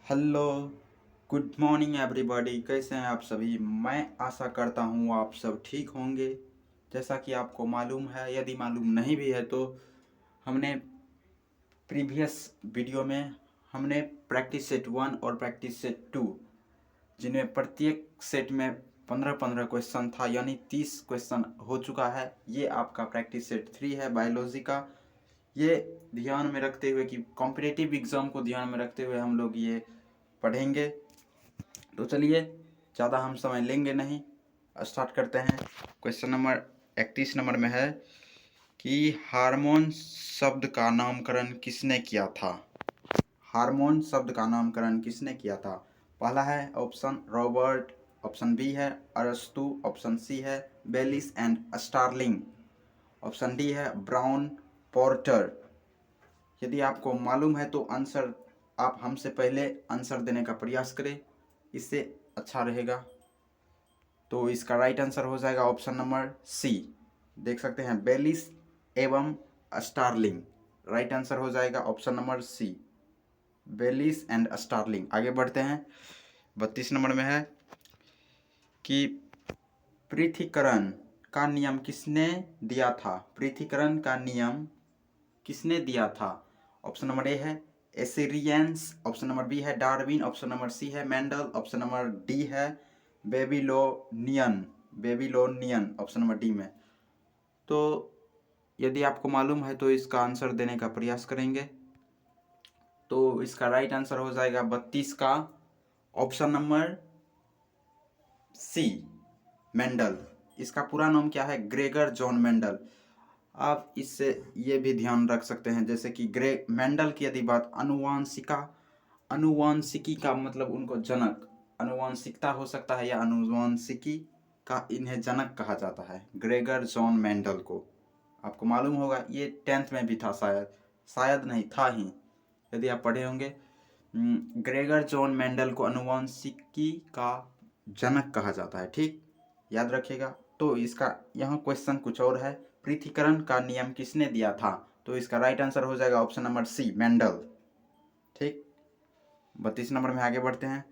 Hello, good morning everybody. कैसे हैं आप सभी? मैं आशा करता हूँ आप सब ठीक होंगे। जैसा कि आपको मालूम है, यदि मालूम नहीं भी है तो हमने प्रीवियस वीडियो में हमने प्रैक्टिस सेट 1 और प्रैक्टिस सेट 2, जिनमें प्रत्येक सेट में 15-15 क्वेश्चन था, यानी 30 क्वेश्चन हो चुका है। ये आपका प्रैक्टिस सेट 3 है बायोलॉजी का। ये ध्यान में रखते हुए कि कॉम्पिटिटिव एग्ज़ाम को ध्यान में रखते हुए हम लोग ये पढ़ेंगे। तो चलिए, ज़्यादा हम समय लेंगे नहीं, स्टार्ट करते हैं। क्वेश्चन नंबर 31 नंबर में है कि हार्मोन शब्द का नामकरण किसने किया था? हार्मोन शब्द का नामकरण किसने किया था? पहला है ऑप्शन रॉबर्ट, ऑप्शन बी है अरस्तु, ऑप्शन सी है Bayliss and Starling, option D है ब्राउन पोर्टर। यदि आपको मालूम है तो आंसर आप हमसे पहले आंसर देने का प्रयास करें, इससे अच्छा रहेगा। तो इसका राइट आंसर हो जाएगा ऑप्शन नंबर सी। देख सकते हैं बेलिस एवं स्टार्लिंग। राइट आंसर हो जाएगा option number C, Bayliss and Starling. आगे बढ़ते हैं। 32 नंबर में है कि पृथक्करण का नियम किसने दिया था? पृथक्करण का नियम किसने दिया था? ऑप्शन नंबर ए है एसिरियंस, ऑप्शन नंबर बी है डार्विन, ऑप्शन नंबर सी है मेंडल, ऑप्शन नंबर डी है Babylonian. Babylonian option number D में। तो यदि आपको मालूम है तो इसका आंसर देने का प्रयास करेंगे। तो इसका राइट आंसर हो जाएगा 32 का ऑप्शन नंबर सी, मेंडल। इसका पूरा नाम क्या है? Gregor John Mendel. आप इससे ये भी ध्यान रख सकते हैं जैसे कि मेंडल की यदि बात अनुवांशिकी का मतलब उनको जनक, अनुवांशिकता हो सकता है या अनुवांशिकी का इन्हें जनक कहा जाता है, ग्रेगर जॉन मेंडल को। आपको मालूम होगा ये 10th में भी था, शायद नहीं था ही, यदि आप पढ़े होंगे। ग्रेगर जॉन मेंडल को अनुवांशिकी का जनक कहा जाता है, ठीक, याद रखिएगा। तो इसका यहाँ क्वेश्चन कुछ और है, पृथक्करण का नियम किसने दिया था? तो इसका राइट आंसर हो जाएगा ऑप्शन नंबर सी, मेंडल। ठीक, 32 नंबर में आगे बढ़ते हैं।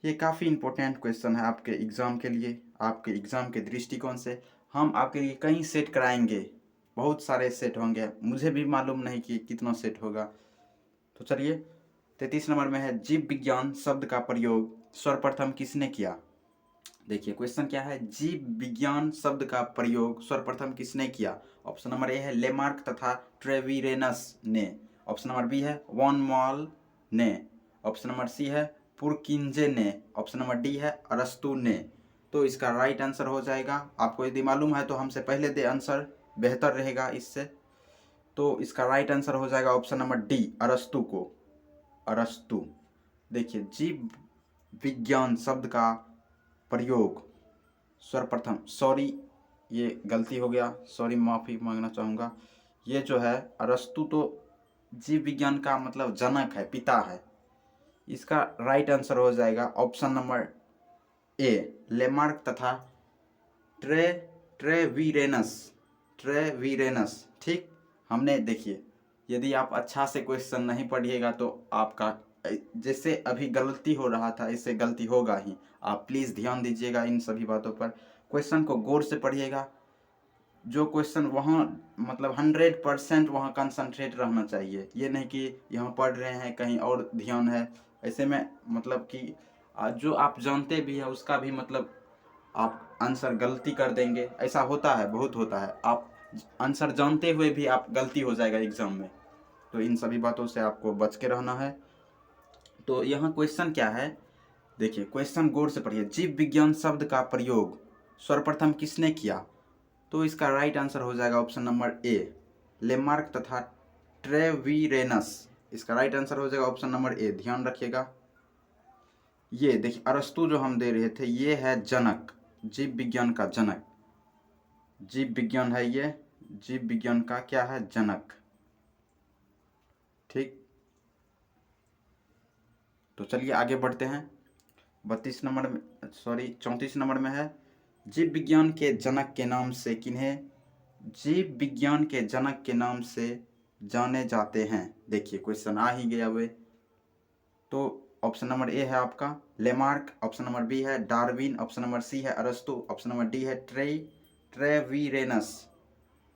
ये काफ़ी इंपॉर्टेंट क्वेश्चन है आपके एग्ज़ाम के लिए, आपके एग्ज़ाम के दृष्टिकोण से। हम आपके लिए कई सेट कराएंगे, बहुत सारे सेट होंगे, मुझे भी मालूम नहीं कि कितना सेट होगा। तो चलिए, 33 नंबर में है जीव विज्ञान शब्द का प्रयोग सर्वप्रथम किसने किया? देखिए क्वेश्चन क्या है, जीव विज्ञान शब्द का प्रयोग सर्वप्रथम किसने किया? ऑप्शन नंबर ए है लेमार्क तथा ट्रेविरेनस ने, ऑप्शन नंबर बी है वॉन मॉल ने, ऑप्शन नंबर सी है पुरकिंजे ने, ऑप्शन नंबर डी है अरस्तु ने। तो इसका राइट आंसर हो जाएगा, आपको यदि मालूम है तो हमसे पहले दे आंसर, बेहतर रहेगा इससे। तो इसका राइट आंसर हो जाएगा ऑप्शन नंबर डी, अरस्तु को, अरस्तु। देखिए जीव विज्ञान शब्द का प्रयोग सर्वप्रथम, सॉरी ये गलती हो गया, सॉरी माफ़ी मांगना चाहूँगा। ये जो है अरस्तु तो जीव विज्ञान का मतलब जनक है, पिता है। इसका राइट आंसर हो जाएगा ऑप्शन नंबर ए, लेमार्क तथा ट्रे ट्रेवीरेनस, ट्रेवीरेनस। ठीक, हमने देखिए, यदि आप अच्छा से क्वेश्चन नहीं पढ़िएगा तो आपका जैसे अभी गलती हो रहा था इससे गलती होगा ही। आप प्लीज़ ध्यान दीजिएगा इन सभी बातों पर, क्वेश्चन को गौर से पढ़िएगा। जो क्वेश्चन वहाँ मतलब 100% वहाँ कंसंट्रेट रहना चाहिए, ये नहीं कि यहाँ पढ़ रहे हैं कहीं और ध्यान है। ऐसे में मतलब कि जो आप जानते भी हैं उसका भी मतलब आप आंसर गलती कर देंगे, ऐसा होता है, बहुत होता है। आप आंसर जानते हुए भी आप गलती हो जाएगा एग्ज़ाम में, तो इन सभी बातों से आपको बच के रहना है। तो यहाँ क्वेश्चन क्या है, देखिए क्वेश्चन गौर से पढ़िए, जीव विज्ञान शब्द का प्रयोग सर्वप्रथम किसने किया? तो इसका राइट आंसर हो जाएगा ऑप्शन नंबर ए, लेमार्क तथा ट्रेवीरेनस। इसका राइट आंसर हो जाएगा ऑप्शन नंबर ए, ध्यान रखिएगा। ये देखिए अरस्तु जो हम दे रहे थे ये है जनक, जीव विज्ञान का जनक, जीव विज्ञान है ये, जीव विज्ञान का क्या है? जनक। ठीक, तो चलिए आगे बढ़ते हैं। 32 नंबर में, सॉरी 34 नंबर में है जीव विज्ञान के जनक के नाम से किन्हें जीव विज्ञान के जनक के नाम से जाने जाते हैं? देखिए क्वेश्चन आ ही गया वे। तो ऑप्शन नंबर ए है आपका लेमार्क, ऑप्शन नंबर बी है डार्विन, ऑप्शन नंबर सी है अरस्तु, ऑप्शन नंबर डी है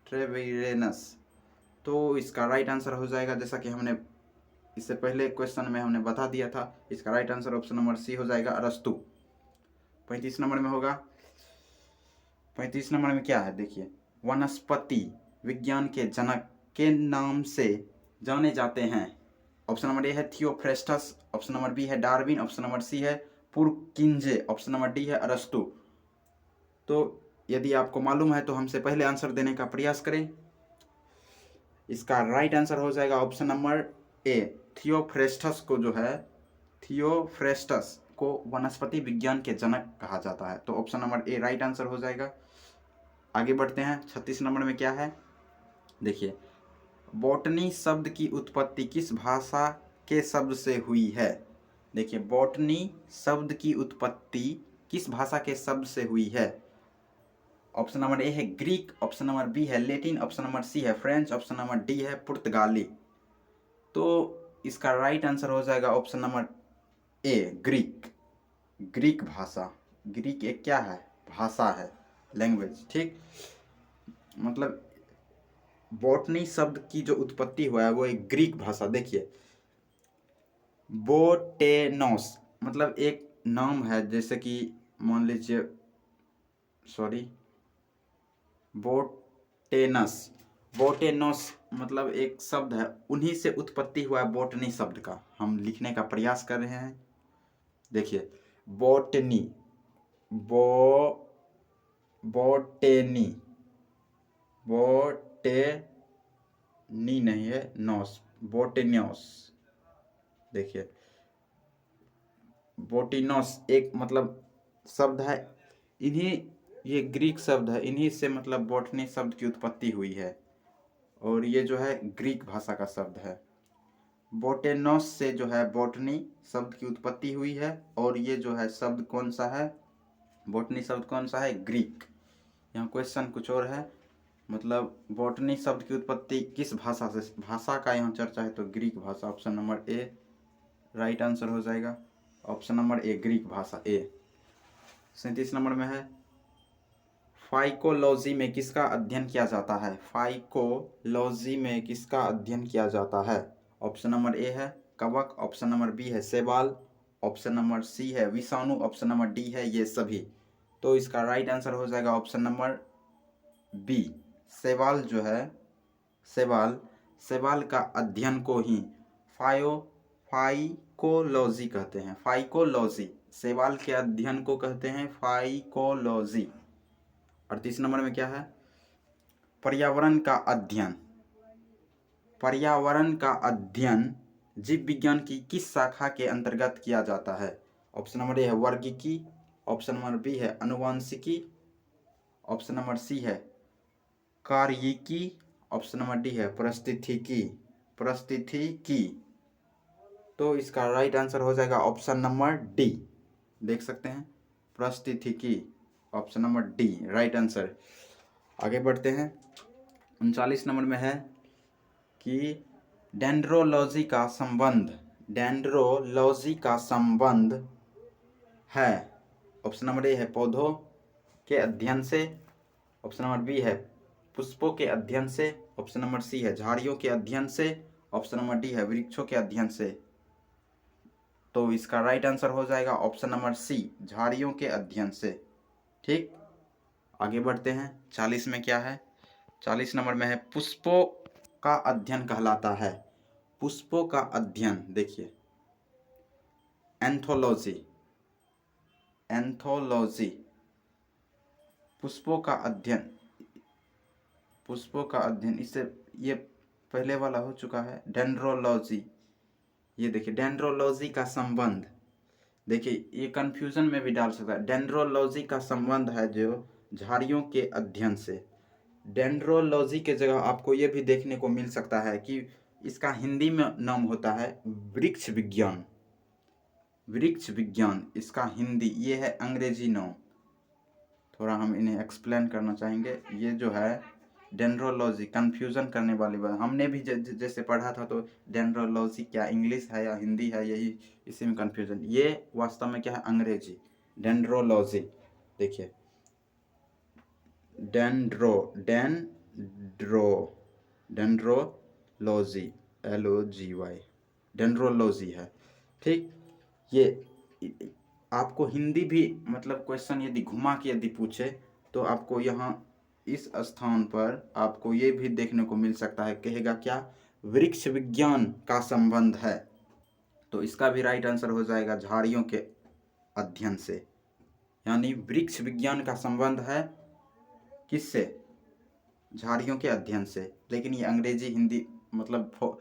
ट्रेवीरेनस। तो इसका राइट आंसर हो जाएगा, जैसा कि हमने इससे पहले क्वेश्चन में हमने बता दिया था, इसका right answer option number C हो जाएगा अरस्तु। 35 नंबर में होगा, 35 नंबर में क्या है देखिए, वनस्पति विज्ञान के जनक के नाम से जाने जाते हैं। ऑप्शन नंबर ए है थियोफ्रेस्टस, ऑप्शन नंबर बी है डार्विन, ऑप्शन नंबर सी है पुरकिंजे, ऑप्शन नंबर डी है अरस्तु। तो यदि आपको मालूम है तो हमसे पहले आंसर देने का प्रयास करें। इसका राइट आंसर हो जाएगा ऑप्शन नंबर ए, थियोफ्रेस्टस को जो है, थियोफ्रेस्टस को वनस्पति विज्ञान के जनक कहा जाता है। तो ऑप्शन नंबर ए राइट आंसर हो जाएगा। आगे बढ़ते हैं, 36 नंबर में क्या है देखिए, बॉटनी शब्द की उत्पत्ति किस भाषा के शब्द से हुई है। देखिए, बॉटनी शब्द की उत्पत्ति किस भाषा के शब्द से हुई है। ऑप्शन नंबर ए है ग्रीक, ऑप्शन नंबर बी है लैटिन, ऑप्शन नंबर सी है फ्रेंच, ऑप्शन नंबर डी है पुर्तगाली। तो इसका राइट आंसर हो जाएगा ऑप्शन नंबर ए ग्रीक। ग्रीक भाषा, ग्रीक एक क्या है, भाषा है, लैंग्वेज, ठीक। मतलब बॉटनी शब्द की जो उत्पत्ति हुआ है वो एक ग्रीक भाषा। देखिए, बोटेनोस मतलब एक नाम है, जैसे कि मान लीजिए, सॉरी, बोटेनोस मतलब एक शब्द है, उन्हीं से उत्पत्ति हुआ है बॉटनी शब्द का। हम लिखने का प्रयास कर रहे हैं। देखिए, बॉटनी, बोटेनी, बोटेनी नहीं है, नोस, बोटेनियोस। देखिए, बोटिनोस एक मतलब शब्द है, इन्हीं, ये ग्रीक शब्द है, इन्हीं से मतलब बॉटनी शब्द की उत्पत्ति हुई है, और ये जो है ग्रीक भाषा का शब्द है। बोटेनोस से जो है बॉटनी शब्द की उत्पत्ति हुई है, और ये जो है शब्द कौन सा है, बॉटनी शब्द कौन सा है, ग्रीक। यहाँ क्वेश्चन कुछ और है, मतलब बॉटनी शब्द की उत्पत्ति किस भाषा से, भाषा का यहाँ चर्चा है, तो ग्रीक भाषा। ऑप्शन नंबर ए राइट आंसर हो जाएगा, ऑप्शन नंबर ए ग्रीक भाषा ए। 37 नंबर में है, फाइकोलॉजी में किसका अध्ययन किया जाता है। फाइकोलॉजी में किसका अध्ययन किया जाता है। ऑप्शन नंबर ए है कवक, ऑप्शन नंबर बी है शैवाल, ऑप्शन नंबर सी है विषाणु, ऑप्शन नंबर डी है ये सभी। तो इसका राइट आंसर हो जाएगा ऑप्शन नंबर बी, शैवाल जो है, शैवाल का अध्ययन को ही फाइकोलॉजी कहते हैं। फाइकोलॉजी, शैवाल के अध्ययन को कहते हैं फाइकोलॉजी। 38 नंबर में क्या है, पर्यावरण का अध्ययन, पर्यावरण का अध्ययन जीव विज्ञान की किस शाखा के अंतर्गत किया जाता है। ऑप्शन नंबर ए है वर्गीकी, ऑप्शन नंबर बी है अनुवांशिकी, ऑप्शन नंबर सी है कार्यिकी, ऑप्शन नंबर डी है परिस्थितिकी। तो इसका राइट आंसर हो जाएगा ऑप्शन नंबर डी, देख सकते हैं, परिस्थितिकी, option number D right answer. आगे बढ़ते हैं, 39 नंबर में है कि डेंड्रोलॉजी का संबंध है। ऑप्शन नंबर ए है पौधों के अध्ययन से, ऑप्शन नंबर बी है पुष्पों के अध्ययन से, ऑप्शन नंबर सी है झाड़ियों के अध्ययन से, ऑप्शन नंबर डी है वृक्षों के अध्ययन से। तो इसका राइट आंसर हो जाएगा ऑप्शन नंबर सी, झाड़ियों के अध्ययन से, ठीक। आगे बढ़ते हैं, 40 में क्या है, 40 नंबर में है पुष्पों का अध्ययन कहलाता है। पुष्पों का अध्ययन, देखिए, एंथोलॉजी, पुष्पों का अध्ययन, इससे ये पहले वाला हो चुका है डेंड्रोलॉजी। ये देखिए, डेंड्रोलॉजी का संबंध, देखिए ये कंफ्यूजन में भी डाल सकता है। डेंड्रोलॉजी का संबंध है जो झाड़ियों के अध्ययन से। डेंड्रोलॉजी के जगह आपको ये भी देखने को मिल सकता है कि इसका हिंदी में नाम होता है वृक्ष विज्ञान इसका हिंदी, ये है अंग्रेजी नाम। थोड़ा हम इन्हें एक्सप्लेन करना चाहेंगे। ये जो है डेंड्रोलॉजी कंफ्यूजन करने वाली बात, हमने भी जैसे पढ़ा था तो डेंड्रोलॉजी क्या इंग्लिश है या हिंदी है, यही इसी में कंफ्यूजन। ये वास्तव में क्या है, अंग्रेजी डेंड्रोलॉजी। देखिए डेंड्रोलॉजी LOGY डेंड्रोलॉजी है, ठीक। ये आपको हिंदी भी मतलब क्वेश्चन यदि घुमा के यदि पूछे तो आपको यहाँ इस स्थान पर आपको ये भी देखने को मिल सकता है, कहेगा क्या, वृक्ष विज्ञान का संबंध है। तो इसका भी राइट आंसर हो जाएगा झाड़ियों के अध्ययन से, यानी वृक्ष विज्ञान का संबंध है किससे, झाड़ियों के अध्ययन से। लेकिन ये अंग्रेजी हिंदी मतलब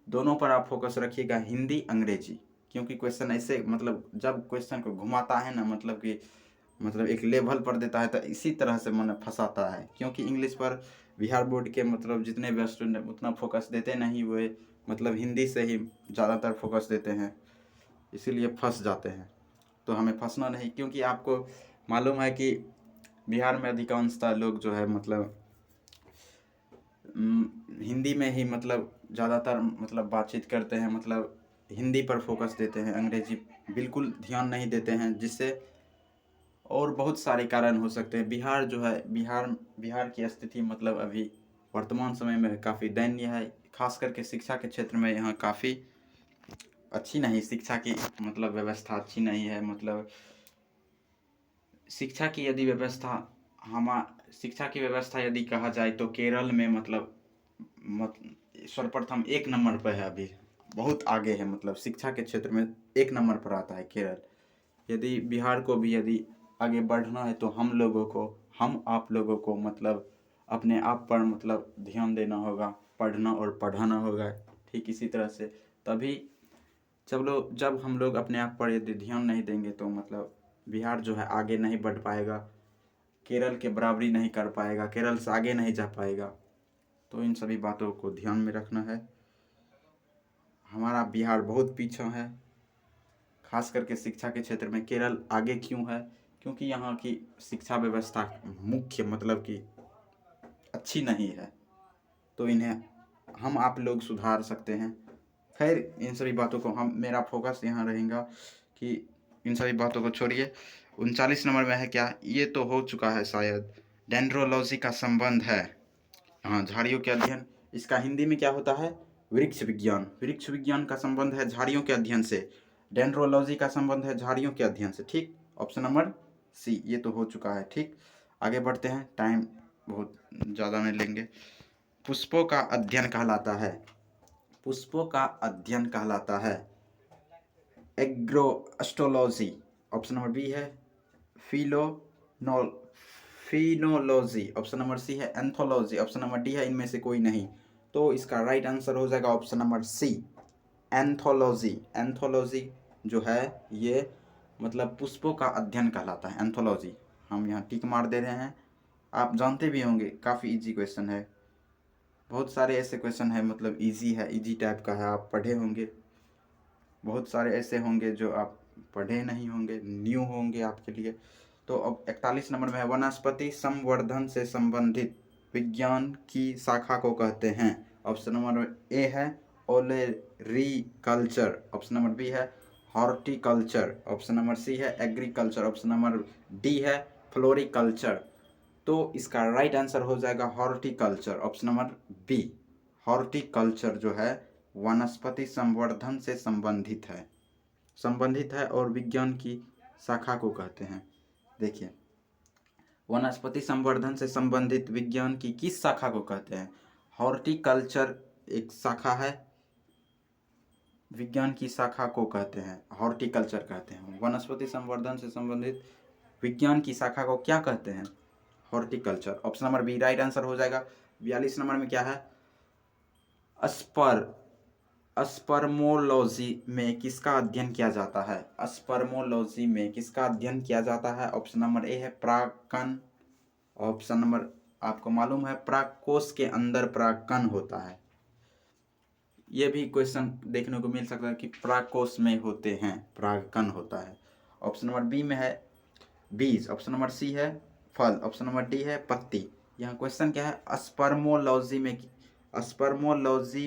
दोनों पर आप फोकस रखिएगा, हिंदी अंग्रेजी, क्योंकि क्वेश्चन ऐसे मतलब जब क्वेश्चन को घुमाता है ना, मतलब कि मतलब एक लेवल पर देता है तो इसी तरह से मन फंसाता है। क्योंकि इंग्लिश पर बिहार बोर्ड के मतलब जितने भी स्टूडेंट उतना फोकस देते नहीं हुए, मतलब हिंदी से ही ज़्यादातर फोकस देते हैं, इसीलिए फंस जाते हैं। तो हमें फंसना नहीं, क्योंकि आपको मालूम है कि बिहार में अधिकांशतः लोग जो है मतलब हिंदी में ही मतलब ज़्यादातर मतलब बातचीत करते हैं, मतलब हिंदी पर फोकस देते हैं, अंग्रेजी बिल्कुल ध्यान नहीं देते हैं, जिससे और बहुत सारे कारण हो सकते हैं। बिहार जो है बिहार की स्थिति मतलब अभी वर्तमान समय में काफ़ी दयनीय है, खास करके शिक्षा के क्षेत्र में यहाँ काफ़ी अच्छी नहीं, शिक्षा की मतलब व्यवस्था अच्छी नहीं है। मतलब शिक्षा की यदि व्यवस्था शिक्षा की व्यवस्था यदि कहा जाए तो केरल में मतलब सर्वप्रथम 1 नंबर पर है, अभी बहुत आगे है, मतलब शिक्षा के क्षेत्र में 1 नंबर पर आता है केरल। यदि बिहार को भी यदि आगे बढ़ना है तो हम आप लोगों को मतलब अपने आप पर मतलब ध्यान देना होगा, पढ़ना और पढ़ाना होगा। ठीक इसी तरह से तभी जब हम लोग अपने आप पर यदि ध्यान नहीं देंगे तो मतलब बिहार जो है आगे नहीं बढ़ पाएगा, केरल के बराबरी नहीं कर पाएगा, केरल से आगे नहीं जा पाएगा। तो इन सभी बातों को ध्यान में रखना है। हमारा बिहार बहुत पीछे है, खास करके शिक्षा के क्षेत्र में केरल आगे क्यों है, क्योंकि यहाँ की शिक्षा व्यवस्था मुख्य मतलब कि अच्छी नहीं है। तो इन्हें हम आप लोग सुधार सकते हैं। खैर इन सभी बातों को मेरा फोकस यहाँ रहेगा कि इन सभी बातों को छोड़िए। 39 नंबर में है क्या, ये तो हो चुका है शायद, डेंड्रोलॉजी का संबंध है, हाँ झाड़ियों के अध्ययन। इसका हिंदी में क्या होता है, वृक्ष विज्ञान का संबंध है झाड़ियों के अध्ययन से, डेंड्रोलॉजी का संबंध है झाड़ियों के अध्ययन से। ठीक, ऑप्शन नंबर सी ये तो हो चुका है। ठीक, आगे बढ़ते हैं, टाइम बहुत ज़्यादा नहीं लेंगे। पुष्पों का अध्ययन कहलाता है, पुष्पों का अध्ययन कहलाता है एग्रोएस्ट्रोलॉजी। ऑप्शन नंबर बी है फिनोलॉजी, ऑप्शन नंबर सी है एंथोलॉजी, ऑप्शन नंबर डी है इनमें से कोई नहीं। तो इसका राइट आंसर हो जाएगा option number C anthology. Anthology जो है ये मतलब पुष्पों का अध्ययन कहलाता है, एंथोलॉजी। हम यहाँ टिक मार दे रहे हैं, आप जानते भी होंगे, काफ़ी इजी क्वेश्चन है। बहुत सारे ऐसे क्वेश्चन है मतलब इजी है, इजी टाइप का है, आप पढ़े होंगे। बहुत सारे ऐसे होंगे जो आप पढ़े नहीं होंगे, न्यू होंगे आपके लिए। तो अब 41 नंबर में है, वनस्पति संवर्धन से संबंधित विज्ञान की शाखा को कहते हैं। ऑप्शन नंबर ए है ओलेरीकल्चर, ऑप्शन नंबर बी है हॉर्टिकल्चर, ऑप्शन नंबर सी है एग्रीकल्चर, ऑप्शन नंबर डी है फ्लोरिकल्चर। तो इसका राइट आंसर हो जाएगा horticulture, option number B. Horticulture जो है वनस्पति संवर्धन से संबंधित है और विज्ञान की शाखा को कहते हैं। देखिए वनस्पति संवर्धन से संबंधित विज्ञान की किस शाखा को कहते हैं, हॉर्टिकल्चर एक शाखा है, विज्ञान की शाखा को कहते हैं हॉर्टिकल्चर कहते हैं। वनस्पति संवर्धन से संबंधित विज्ञान की शाखा को क्या कहते हैं, horticulture. Option number B right answer हो जाएगा। 42 नंबर में क्या है, स्पर्मोलॉजी में किसका अध्ययन किया जाता है, स्पर्मोलॉजी में किसका अध्ययन किया जाता है। ऑप्शन नंबर ए है परागकण, ऑप्शन नंबर आपको मालूम है परागकोश के अंदर परागकण होता है, ये भी क्वेश्चन देखने को मिल सकता है कि परागकोश में होते हैं, परागकण होता है। ऑप्शन नंबर बी में है बीज, ऑप्शन नंबर सी है फल, ऑप्शन नंबर डी है पत्ती। यहाँ क्वेश्चन क्या है, स्पर्मोलॉजी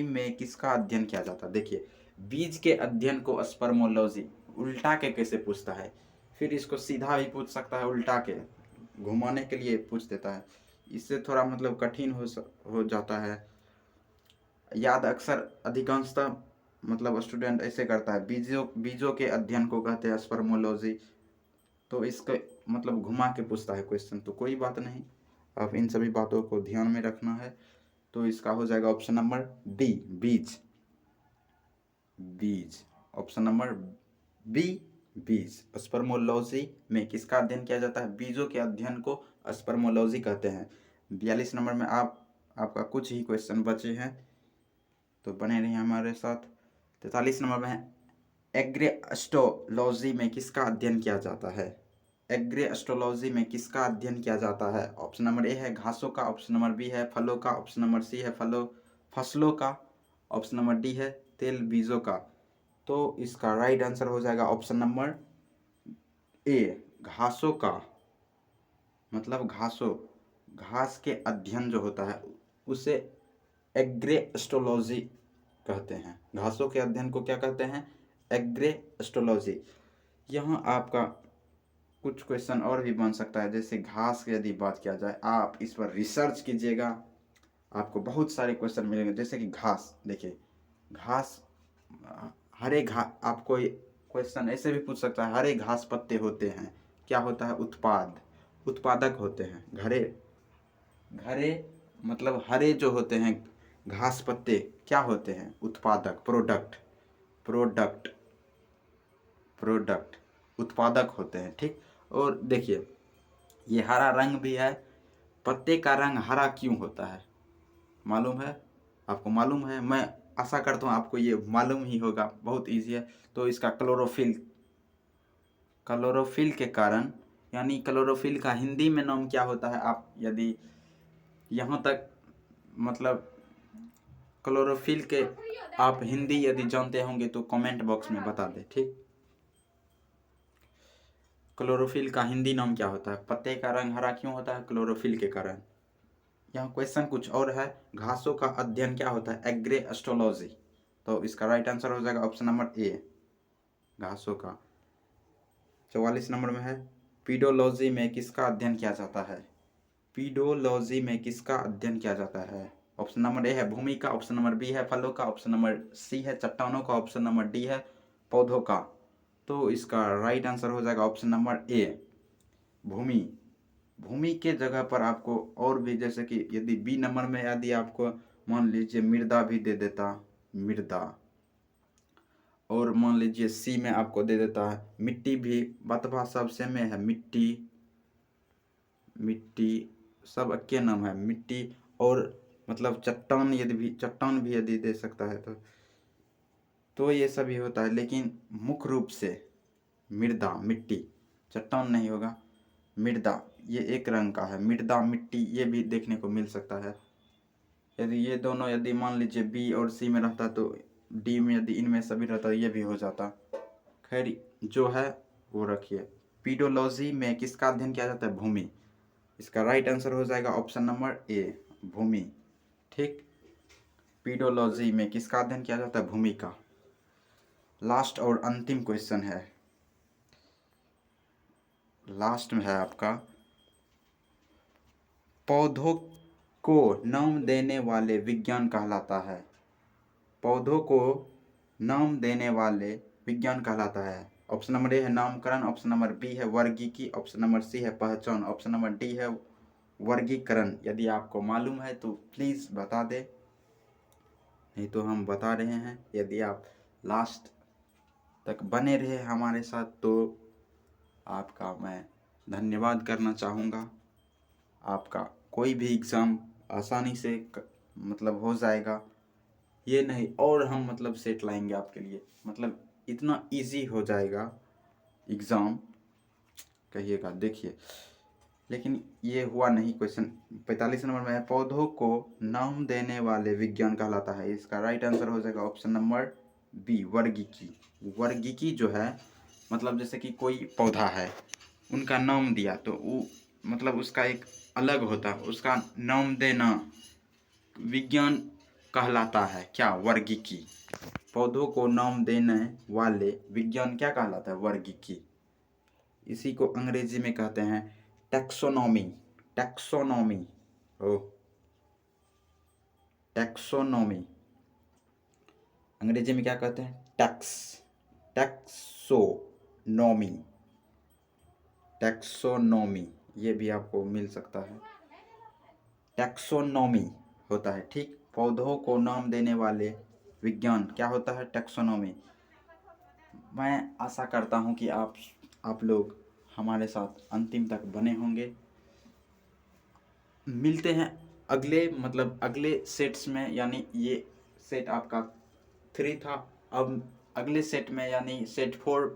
में किसका अध्ययन किया जाता है। देखिए, बीज के अध्ययन को स्पर्मोलॉजी उल्टा के कैसे पूछता है, फिर इसको सीधा भी पूछ सकता है, उल्टा के घुमाने के लिए पूछ देता है। इससे थोड़ा मतलब कठिन हो जाता है याद। अक्सर अधिकांशतः मतलब स्टूडेंट ऐसे करता है, बीजों के अध्ययन को कहते हैं स्पर्मोलॉजी, तो इसको मतलब घुमा के पूछता है क्वेश्चन। तो कोई बात नहीं, अब इन सभी बातों को ध्यान में रखना है। तो इसका हो जाएगा ऑप्शन नंबर डी, बीज। ऑप्शन नंबर बी, बीज। स्पर्मोलॉजी में किसका अध्ययन किया जाता है, बीजों के अध्ययन को स्पर्मोलॉजी कहते हैं। 42 नंबर में आपका कुछ ही क्वेश्चन बचे हैं, तो बने रहिए हमारे साथ। 43 नंबर में है, एग्रेस्टोलॉजी में किसका अध्ययन किया जाता है। एग्रेस्टोलॉजी में किसका अध्ययन किया जाता है। ऑप्शन नंबर ए है घासों का, ऑप्शन नंबर बी है फलों का, ऑप्शन नंबर सी है फसलों का, ऑप्शन नंबर डी है तेल बीजों का। तो इसका राइट आंसर हो जाएगा ऑप्शन नंबर ए, घासों का। मतलब घास के अध्ययन जो होता है उसे एग्रेस्टोलॉजी कहते हैं। घासों के अध्ययन को क्या कहते हैं, एग्रेस्टोलॉजी। यहाँ आपका कुछ क्वेश्चन और भी बन सकता है, जैसे घास की यदि बात किया जाए, आप इस पर रिसर्च कीजिएगा, आपको बहुत सारे क्वेश्चन मिलेंगे। जैसे कि घास, देखिए घास, हरे घास, आपको क्वेश्चन ऐसे भी पूछ सकता है, हरे घास पत्ते होते हैं, क्या होता है, उत्पादक होते हैं। घरे मतलब हरे जो होते हैं घास पत्ते क्या होते हैं, उत्पादक, प्रोडक्ट उत्पादक होते हैं। ठीक, और देखिए ये हरा रंग भी है, पत्ते का रंग हरा क्यों होता है मालूम है, आपको मालूम है, मैं आशा करता हूँ आपको ये मालूम ही होगा, बहुत इजी है। तो इसका क्लोरोफिल के कारण, यानी क्लोरोफिल का हिंदी में नाम क्या होता है, आप यदि यहाँ तक मतलब क्लोरोफिल के आप हिंदी यदि जानते होंगे तो कमेंट बॉक्स में बता दें। ठीक, क्लोरोफिल का हिंदी नाम क्या होता है, पत्ते का रंग हरा क्यों होता है, क्लोरोफिल के कारण। यहाँ क्वेश्चन कुछ और है, घासों का अध्ययन क्या होता है, एग्रेस्टोलॉजी। तो इसका राइट आंसर हो जाएगा ऑप्शन नंबर ए, घासों का। 44 नंबर में है, पीडोलॉजी में किसका अध्ययन किया जाता है। पीडोलॉजी में किसका अध्ययन किया जाता है। ऑप्शन नंबर ए है भूमि का, ऑप्शन नंबर बी है फलों का, ऑप्शन नंबर सी है चट्टानों का, ऑप्शन नंबर डी है पौधों का। तो इसका राइट आंसर हो जाएगा ऑप्शन नंबर ए, भूमि के जगह पर आपको और भी, जैसे कि यदि बी नंबर में यदि आपको मान लीजिए मृदा भी दे देता, मृदा, और मान लीजिए सी में आपको दे देता है मिट्टी भी, बतवा सब सेम है, मिट्टी सब अक्के नाम है, मिट्टी। और मतलब चट्टान भी यदि दे सकता है तो ये सभी होता है। लेकिन मुख्य रूप से मृदा, मिट्टी, चट्टान नहीं होगा, मृदा ये एक रंग का है, मृदा मिट्टी ये भी देखने को मिल सकता है। यदि ये दोनों यदि मान लीजिए बी और सी में रहता तो डी में यदि इनमें सभी रहता ये भी हो जाता। खैर जो है वो रखिए। पीडोलॉजी में किसका अध्ययन किया जाता है, भूमि। इसका राइट आंसर हो जाएगा ऑप्शन नंबर ए, भूमि। ठीक, पीडोलॉजी में किसका अध्ययन किया जाता है, भूमि का। लास्ट और अंतिम क्वेश्चन है, लास्ट में है आपका, पौधों को नाम देने वाले विज्ञान कहलाता है। पौधों को नाम देने वाले विज्ञान कहलाता है। ऑप्शन नंबर ए है नामकरण, ऑप्शन नंबर बी है वर्गीकी, ऑप्शन नंबर सी है पहचान, ऑप्शन नंबर डी है वर्गीकरण। यदि आपको मालूम है तो प्लीज़ बता दे, नहीं तो हम बता रहे हैं। यदि आप लास्ट तक बने रहे हमारे साथ तो आपका मैं धन्यवाद करना चाहूँगा। आपका कोई भी एग्ज़ाम आसानी से मतलब हो जाएगा, ये नहीं और हम मतलब सेट लाएंगे आपके लिए, मतलब इतना इजी हो जाएगा एग्ज़ाम, कहिएगा। देखिए लेकिन ये हुआ नहीं क्वेश्चन। 45 नंबर में है, पौधों को नाम देने वाले विज्ञान कहलाता है। इसका राइट आंसर हो जाएगा ऑप्शन नंबर बी, वर्गीकी। वर्गीकी जो है मतलब जैसे कि कोई पौधा है, उनका नाम दिया तो वो मतलब उसका एक अलग होता है, उसका नाम देना विज्ञान कहलाता है क्या? वर्गीकी। पौधों को नाम देने वाले विज्ञान क्या कहलाता है? वर्गीकी। इसी को अंग्रेजी में कहते हैं टैक्सोनॉमी। टैक्सोनॉमी ओ टैक्सोनॉमी अंग्रेजी में क्या कहते हैं? टैक्सोनॉमी। टैक्सोनॉमी ये भी आपको मिल सकता है। टैक्सोनॉमी होता है, ठीक। पौधों को नाम देने वाले विज्ञान क्या होता है? टैक्सोनॉमी। मैं आशा करता हूँ कि आप लोग हमारे साथ अंतिम तक बने होंगे। मिलते हैं अगले सेट्स में, यानी ये सेट आपका 3 था। अब अगले सेट में यानी सेट 4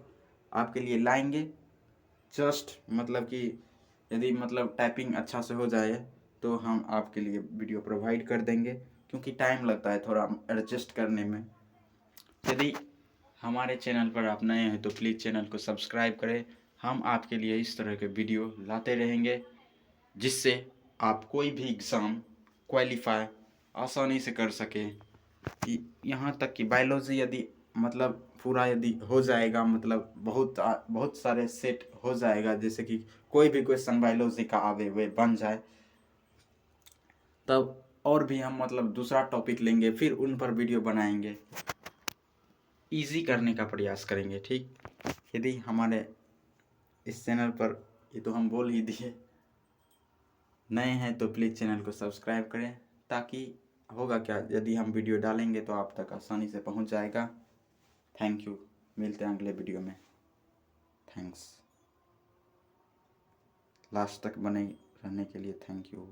आपके लिए लाएंगे। जस्ट कि यदि टाइपिंग अच्छा से हो जाए तो हम आपके लिए वीडियो प्रोवाइड कर देंगे, क्योंकि टाइम लगता है थोड़ा एडजस्ट करने में। यदि हमारे चैनल पर आप नए हैं तो प्लीज़ चैनल को सब्सक्राइब करें। हम आपके लिए इस तरह के वीडियो लाते रहेंगे, जिससे आप कोई भी एग्ज़ाम क्वालिफाई आसानी से कर सकें। यहाँ तक कि बायोलॉजी यदि पूरा यदि हो जाएगा, बहुत सारे सेट हो जाएगा, जैसे कि कोई भी क्वेश्चन बायोलॉजी का आवे वे बन जाए, तब और भी हम दूसरा टॉपिक लेंगे, फिर उन पर वीडियो बनाएंगे, इजी करने का प्रयास करेंगे, ठीक। यदि हमारे इस चैनल पर, ये तो हम बोल ही दिए, नए हैं तो प्लीज़ चैनल को सब्सक्राइब करें, ताकि होगा क्या, यदि हम वीडियो डालेंगे तो आप तक आसानी से पहुंच जाएगा। Thank you. मिलते हैं अगले वीडियो में। थैंक्स। लास्ट तक बने रहने के लिए थैंक यू।